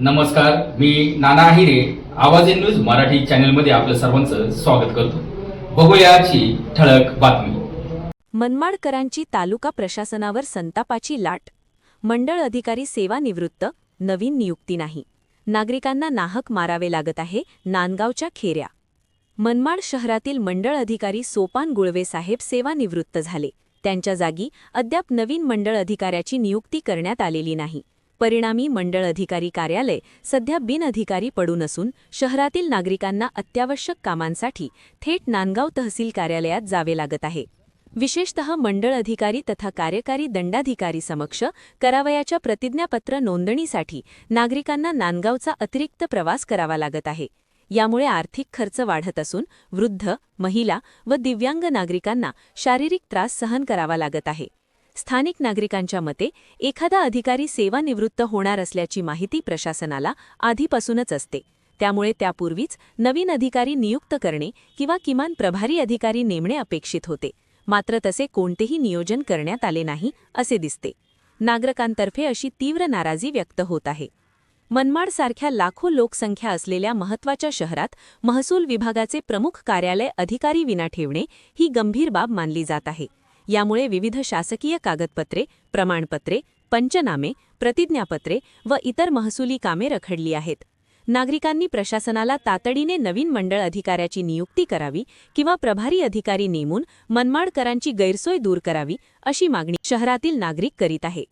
नमस्कार, मी नाना आहिरे. आवाज in news Marathi चॅनलमध्ये आपलं सर्वांचं स्वागत करतो. बघूया आजची ठळक बातमी. मनमाडकरांची तालुका प्रशासनावर संतापाची लाट. मंडळ अधिकारी सेवानिवृत्त, नवीन नियुक्ती नाही. नागरिकांना नाहक मारावे लागत आहे नांदगावच्या खेऱ्या. मनमाड शहरातील मंडळ अधिकारी सोपान गुळवे साहेब सेवानिवृत्त झाले. त्यांच्या जागी अद्याप नवीन मंडळ अधिकाऱ्याची नियुक्ती करण्यात आलेली नाही. परिणामी मंडळ अधिकारी कार्यालय सध्या बिनअधिकारी पडून असून शहरातील नागरिकांना अत्यावश्यक कामांसाठी थेट नांदगाव तहसील कार्यालयात जावे लागत आहे. विशेषतः मंडळ अधिकारी तथा कार्यकारी दंडाधिकारी समक्ष करावयाच्या प्रतिज्ञापत्र नोंदणीसाठी नागरिकांना नांदगावचा अतिरिक्त प्रवास करावा लागत आहे. यामुळे आर्थिक खर्च वाढत असून वृद्ध, महिला व दिव्यांग नागरिकांना शारीरिक त्रास सहन करावा लागत आहे. स्थानिक नागरिकांच्या मते एखादा अधिकारी सेवानिवृत्त होणार असल्याची माहिती प्रशासनाला आधीपासूनच असते. त्यामुळे त्यापूर्वीच नवीन अधिकारी नियुक्त करणे किंवा किमान प्रभारी अधिकारी नेमणे अपेक्षित होते. मात्र तसे कोणतेही नियोजन करण्यात आले नाही असे दिसते. नागरिकांतर्फे अशी तीव्र नाराजी व्यक्त होत आहे. मनमाडसारख्या लाखो लोकसंख्या असलेल्या महत्त्वाच्या शहरात महसूल विभागाचे प्रमुख कार्यालय अधिकारी विना ठेवणे ही गंभीर बाब मानली जात आहे. यामुळे विविध शासकीय कागदपत्रे, प्रमाणपत्रे, पंचनामे, प्रतिज्ञापत्रे व इतर महसुली कामे रखडली आहेत. नागरिकांनी प्रशासनाला तातडीने नवीन मंडळ अधिकाऱ्याची नियुक्ती करावी किंवा प्रभारी अधिकारी नेमून मनमाडकरांची गैरसोय दूर करावी अशी मागणी शहरातील नागरिक करीत आहे.